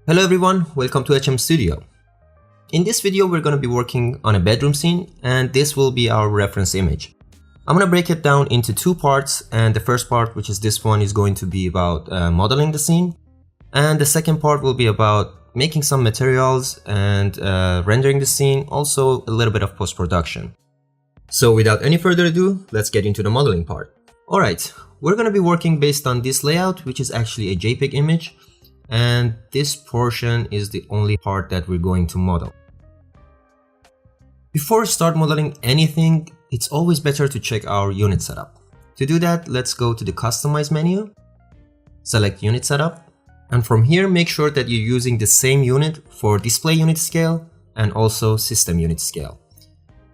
Hello everyone, welcome to HM Studio. In this video we're going to be working on a bedroom scene and this will be our reference image. I'm going to break it down into two parts, and the first part, which is this one, is going to be about modeling the scene, and the second part will be about making some materials and rendering the scene, also a little bit of post-production. So without any further ado, let's get into the modeling part. Alright, we're going to be working based on this layout, which is actually a JPEG image. And this portion is the only part that we're going to model. Before we start modeling anything, it's always better to check our unit setup. To do that, let's go to the Customize menu, select Unit Setup, and from here make sure that you're using the same unit for Display Unit Scale and also System Unit Scale.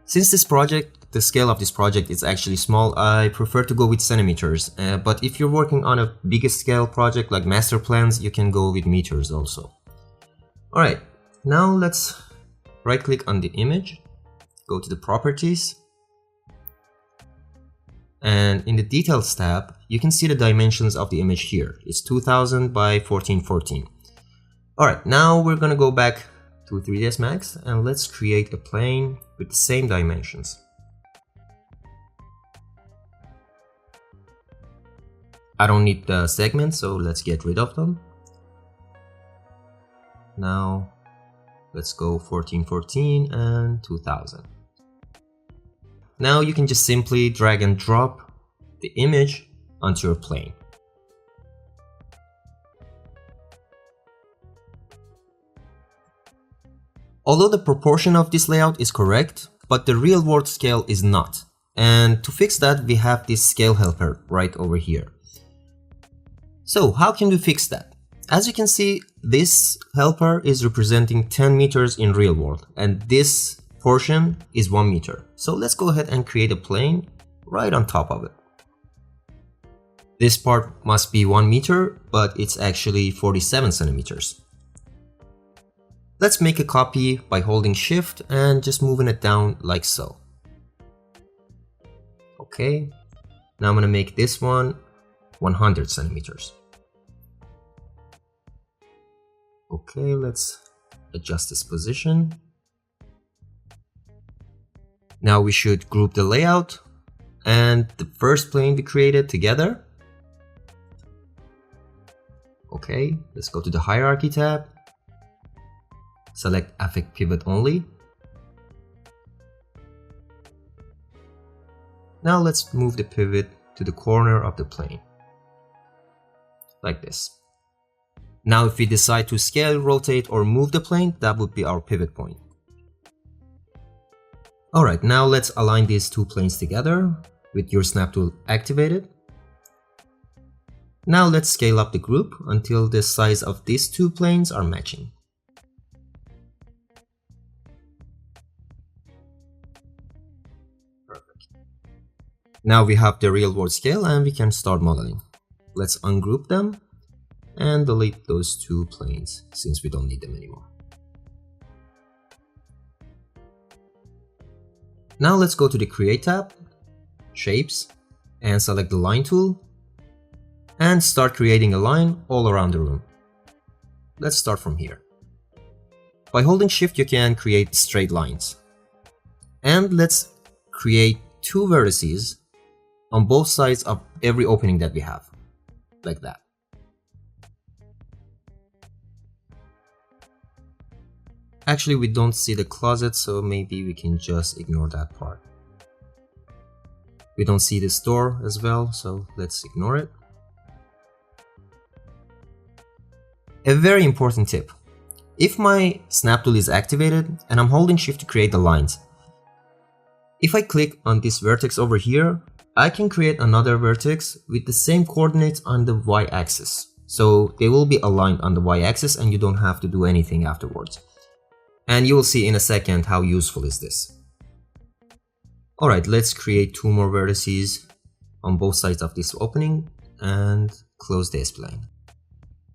Since the scale of this project is actually small, I prefer to go with centimeters, but if you're working on a bigger scale project like master plans, you can go with meters also. Alright, now let's right click on the image, go to the properties, and in the details tab you can see the dimensions of the image here. It's 2000 by 1414. Alright, now we're gonna go back to 3ds Max and let's create a plane with the same dimensions. I don't need the segments, so let's get rid of them. Now let's go 1414 and 2000. Now you can just simply drag and drop the image onto your plane. Although the proportion of this layout is correct, but the real world scale is not. And to fix that, we have this scale helper right over here. So how can we fix that? As you can see, this helper is representing 10 meters in real world, and this portion is 1 meter. So let's go ahead and create a plane right on top of it. This part must be 1 meter, but it's actually 47 centimeters. Let's make a copy by holding Shift and just moving it down like so. Okay, now I'm gonna make this one 100 centimeters. Okay, let's adjust this position. Now we should group the layout and the first plane we created together. Okay, let's go to the Hierarchy tab. Select Affect Pivot Only. Now let's move the pivot to the corner of the plane, like this. Now if we decide to scale, rotate or move the plane, that would be our pivot point. Alright, now let's align these two planes together with your snap tool activated. Now let's scale up the group until the size of these two planes are matching. Now we have the real world scale and we can start modeling. Let's ungroup them and delete those two planes since we don't need them anymore. Now let's go to the Create tab, Shapes, and select the Line tool and start creating a line all around the room. Let's start from here. By holding Shift you can create straight lines. And let's create two vertices on both sides of every opening that we have, like that. Actually, we don't see the closet, so maybe we can just ignore that part. We don't see this door as well, so let's ignore it. A very important tip. If my snap tool is activated and I'm holding Shift to create the lines, if I click on this vertex over here, I can create another vertex with the same coordinates on the y-axis. So they will be aligned on the y-axis and you don't have to do anything afterwards. And you will see in a second how useful is this. Alright, let's create two more vertices on both sides of this opening and close this plane.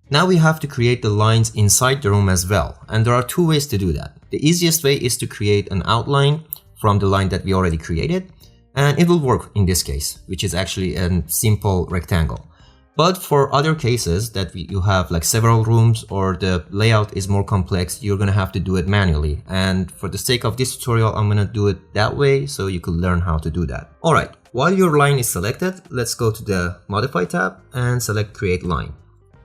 Now we have to create the lines inside the room as well, and there are two ways to do that. The easiest way is to create an outline from the line that we already created, and it will work in this case, which is actually a simple rectangle. But for other cases that you have like several rooms or the layout is more complex, you're gonna have to do it manually. And for the sake of this tutorial, I'm gonna do it that way so you could learn how to do that. Alright, while your line is selected, let's go to the Modify tab and select Create Line.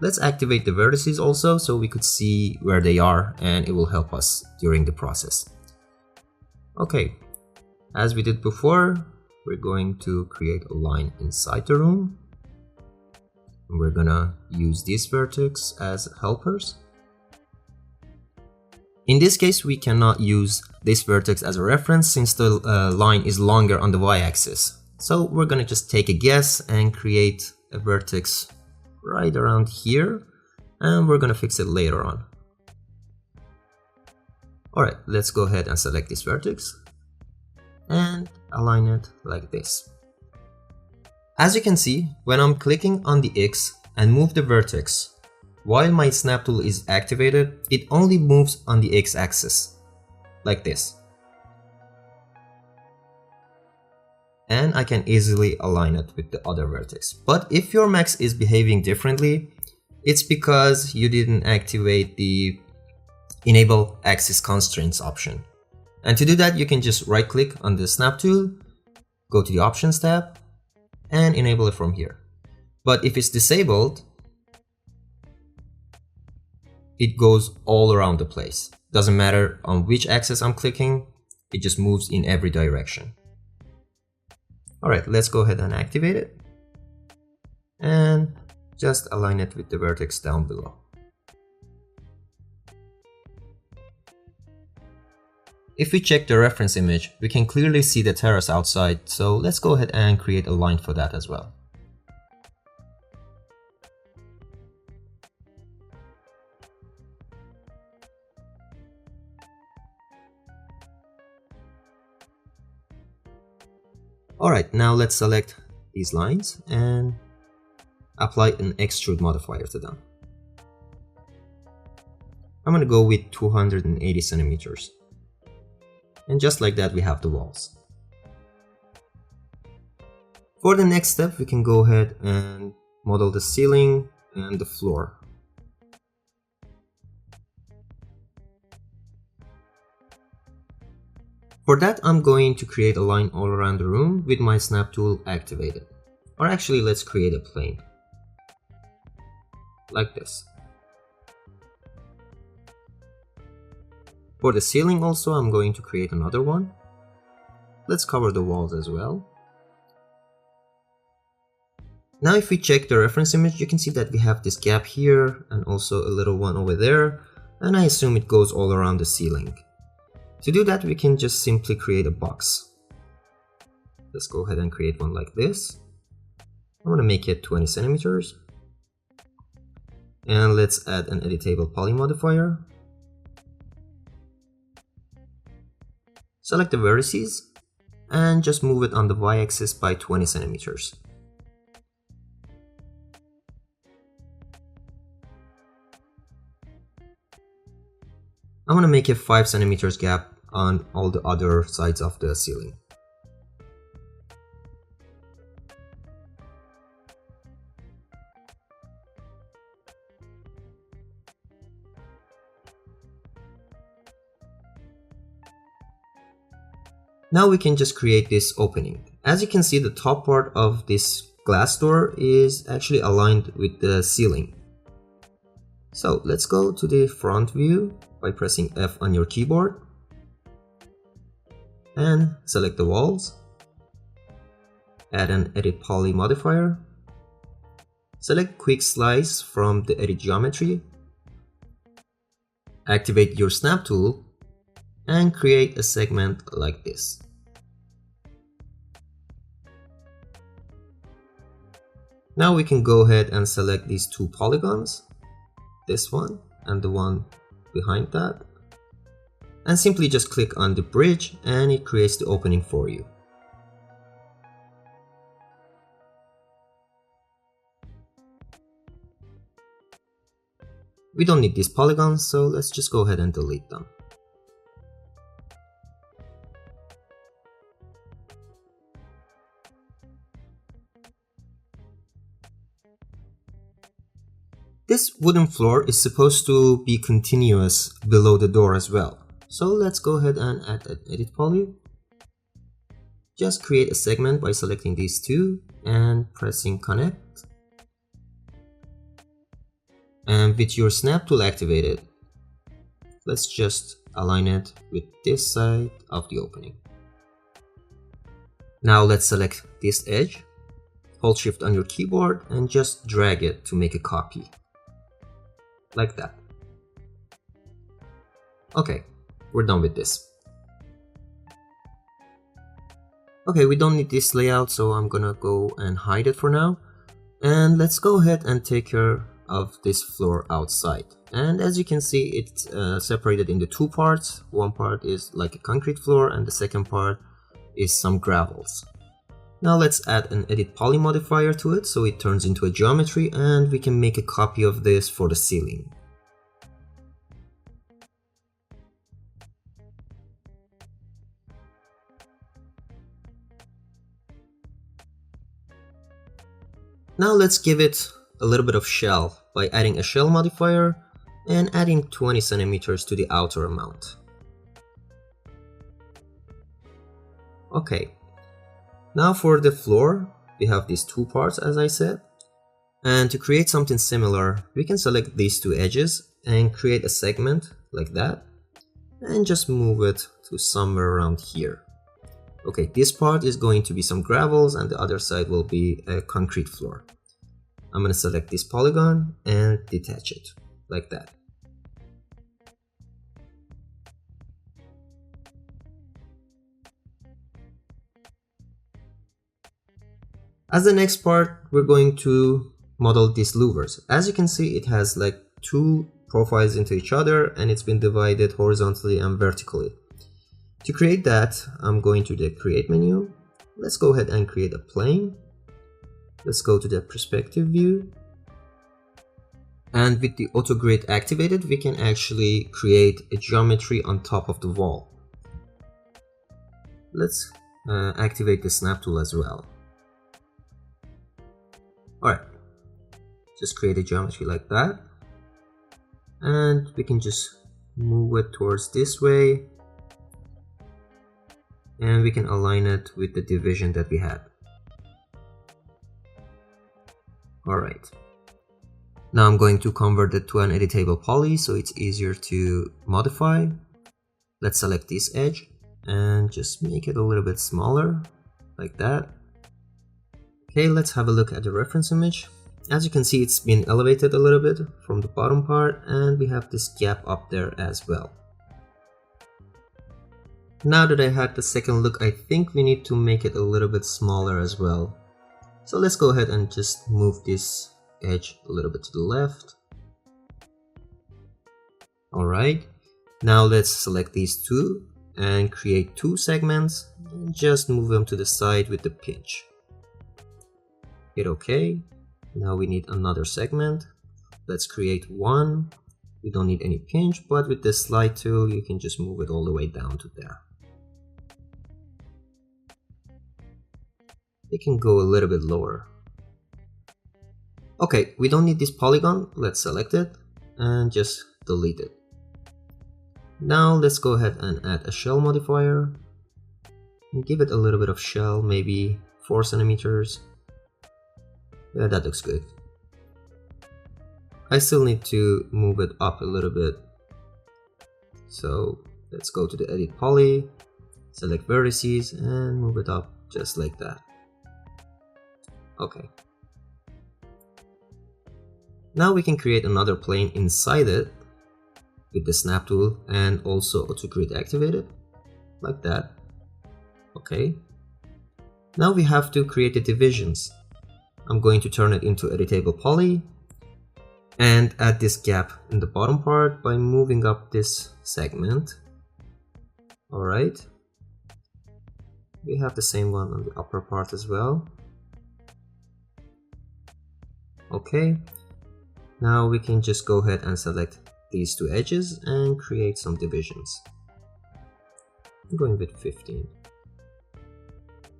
Let's activate the vertices also so we could see where they are and it will help us during the process. Okay, as we did before, we're going to create a line inside the room. We're gonna use this vertex as helpers. In this case, we cannot use this vertex as a reference since the line is longer on the y-axis. So we're gonna just take a guess and create a vertex right around here, and we're gonna fix it later on. Alright, let's go ahead and select this vertex and align it like this. As you can see, when I'm clicking on the X and move the vertex, while my snap tool is activated, it only moves on the X axis, like this. And I can easily align it with the other vertex. But if your max is behaving differently, it's because you didn't activate the Enable Axis Constraints option. And to do that, you can just right click on the snap tool, go to the Options tab, and enable it from here. But if it's disabled, it goes all around the place. Doesn't matter on which axis I'm clicking, it just moves in every direction. Alright, let's go ahead and activate it and just align it with the vertex down below. If we check the reference image, we can clearly see the terrace outside, so let's go ahead and create a line for that as well. Alright, now let's select these lines and apply an extrude modifier to them. I'm gonna go with 280 centimeters. And just like that, we have the walls. For the next step, we can go ahead and model the ceiling and the floor. For that, I'm going to create a line all around the room with my snap tool activated. Or actually, let's create a plane. Like this. For the ceiling also, I'm going to create another one. Let's cover the walls as well. Now if we check the reference image, you can see that we have this gap here and also a little one over there, and I assume it goes all around the ceiling. To do that, we can just simply create a box. Let's go ahead and create one like this. I'm going to make it 20 centimeters. And let's add an editable poly modifier. Select the vertices and just move it on the y-axis by 20 centimeters. I'm gonna make a 5 centimeters gap on all the other sides of the ceiling. Now we can just create this opening. As you can see, the top part of this glass door is actually aligned with the ceiling. So let's go to the front view by pressing F on your keyboard and select the walls. Add an Edit Poly modifier. Select Quick Slice from the Edit Geometry. Activate your Snap tool and create a segment like this. Now we can go ahead and select these two polygons, this one and the one behind that, and simply just click on the bridge and it creates the opening for you. We don't need these polygons, so let's just go ahead and delete them. This wooden floor is supposed to be continuous below the door as well. So let's go ahead and add an edit poly. Just create a segment by selecting these two and pressing connect. And with your snap tool activated, let's just align it with this side of the opening. Now let's select this edge, hold shift on your keyboard and just drag it to make a copy. Like that. Okay, we're done with this. Okay, we don't need this layout, so I'm gonna go and hide it for now. And let's go ahead and take care of this floor outside. And as you can see, it's separated into two parts. One part is like a concrete floor and the second part is some gravels. Now let's add an edit poly modifier to it so it turns into a geometry, and we can make a copy of this for the ceiling. Now let's give it a little bit of shell by adding a shell modifier and adding 20 centimeters to the outer mount. Okay. Now for the floor, we have these two parts as I said, and to create something similar, we can select these two edges and create a segment like that, and just move it to somewhere around here. Okay, this part is going to be some gravels and the other side will be a concrete floor. I'm going to select this polygon and detach it, like that. As the next part, we're going to model these louvers. As you can see, it has like two profiles into each other and it's been divided horizontally and vertically. To create that, I'm going to the create menu. Let's go ahead and create a plane. Let's go to the perspective view. And with the auto grid activated, we can actually create a geometry on top of the wall. Let's activate the snap tool as well. Alright, just create a geometry like that, and we can just move it towards this way, and we can align it with the division that we had. Alright, now I'm going to convert it to an editable poly so it's easier to modify. Let's select this edge and just make it a little bit smaller, like that. Okay, let's have a look at the reference image. As you can see, it's been elevated a little bit from the bottom part, and we have this gap up there as well. Now that I had the second look, I think we need to make it a little bit smaller as well. So let's go ahead and just move this edge a little bit to the left. Alright, now let's select these two and create two segments and just move them to the side with the pinch. Hit OK. Now we need another segment. Let's create one. We don't need any pinch, but with this slide tool you can just move it all the way down to there. It can go a little bit lower. Okay, we don't need this polygon. Let's select it and just delete it. Now let's go ahead and add a shell modifier and give it a little bit of shell, maybe 4 centimeters. Yeah, that looks good. I still need to move it up a little bit. So let's go to the edit poly, select vertices and move it up just like that. Okay. Now we can create another plane inside it with the snap tool and also auto grid activated, like that. Okay. Now we have to create the divisions. I'm going to turn it into editable poly and add this gap in the bottom part by moving up this segment. Alright. We have the same one on the upper part as well. Okay. Now we can just go ahead and select these two edges and create some divisions. I'm going with 15.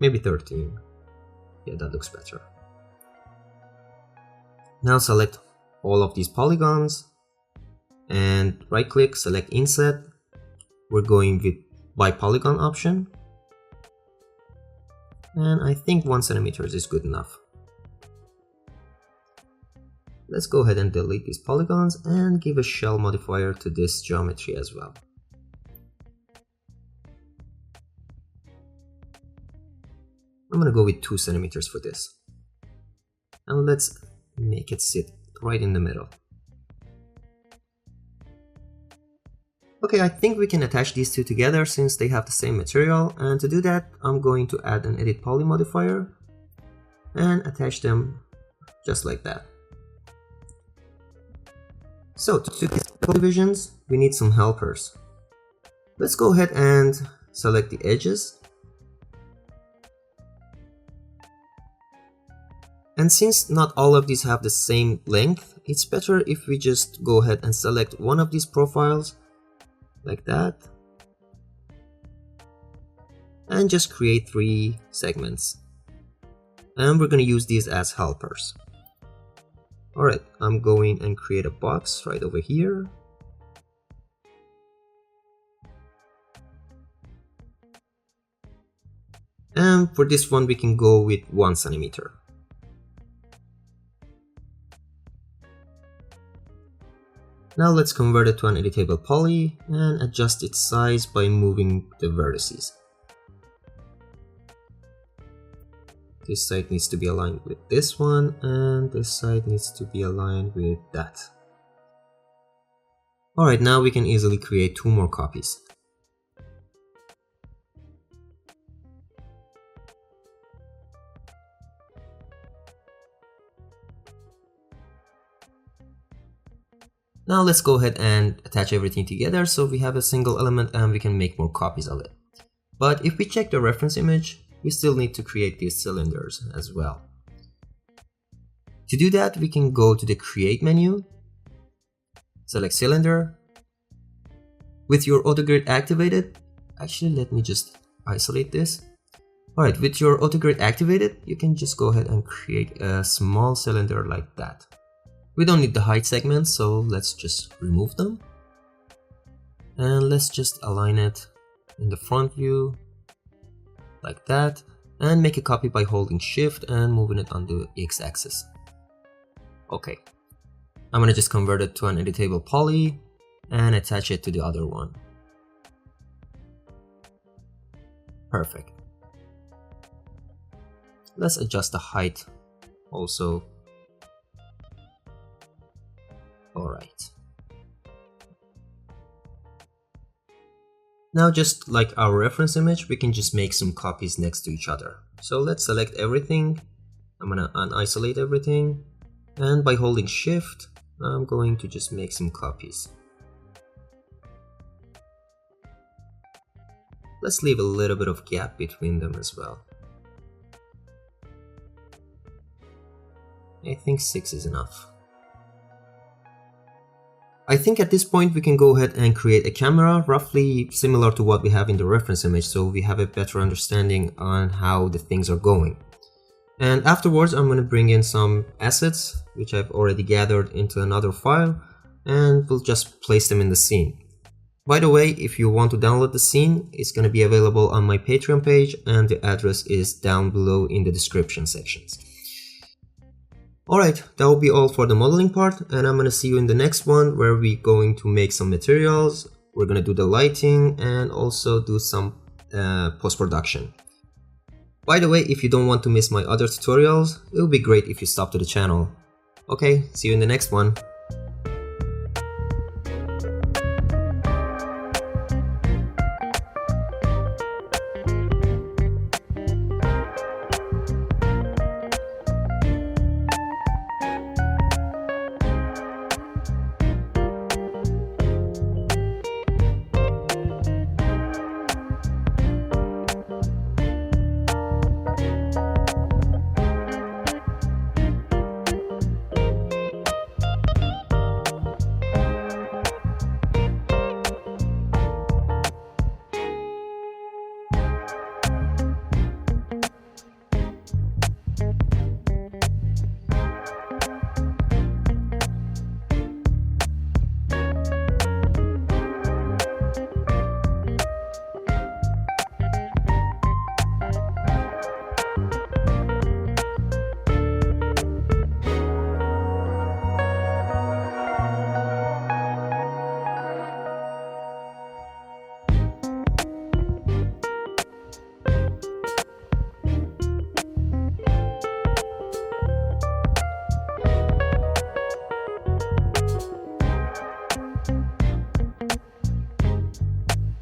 Maybe 13. Yeah, that looks better. Now select all of these polygons and right click, select inset. We're going with by polygon option. And I think 1 centimeter is good enough. Let's go ahead and delete these polygons and give a shell modifier to this geometry as well. I'm gonna go with 2 centimeters for this. And let's make it sit right in the middle. Okay, I think we can attach these two together since they have the same material, and to do that I'm going to add an edit poly modifier and attach them just like that. So to do these divisions we need some helpers. Let's go ahead and select the edges. And since not all of these have the same length, it's better if we just go ahead and select one of these profiles like that and just create 3 segments, and we're going to use these as helpers. Alright, I'm going and create a box right over here. And for this one we can go with 1 centimeter. Now let's convert it to an editable poly and adjust its size by moving the vertices. This side needs to be aligned with this one, and this side needs to be aligned with that. Alright, now we can easily create 2 more copies. Now let's go ahead and attach everything together so we have a single element and we can make more copies of it. But if we check the reference image, we still need to create these cylinders as well. To do that, we can go to the Create menu, select Cylinder. With your AutoGrid activated, actually let me just isolate this. Alright, with your AutoGrid activated, you can just go ahead and create a small cylinder like that. We don't need the height segments, so let's just remove them. And let's just align it in the front view like that, and make a copy by holding Shift and moving it on the X-axis. Okay, I'm gonna just convert it to an editable poly and attach it to the other one. Perfect. Let's adjust the height also. Alright. Now just like our reference image, we can just make some copies next to each other. So let's select everything. I'm gonna unisolate everything, and by holding Shift, I'm going to just make some copies. Let's leave a little bit of gap between them as well. I think 6 is enough. I think at this point we can go ahead and create a camera roughly similar to what we have in the reference image, so we have a better understanding on how the things are going. And afterwards I'm going to bring in some assets which I've already gathered into another file, and we'll just place them in the scene. By the way, if you want to download the scene, it's going to be available on my Patreon page, and the address is down below in the description sections. Alright, that will be all for the modeling part, and I'm gonna see you in the next one where we're going to make some materials, we're gonna do the lighting, and also do some post-production. By the way, if you don't want to miss my other tutorials, it would be great if you stop to the channel. Okay, see you in the next one.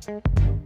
you.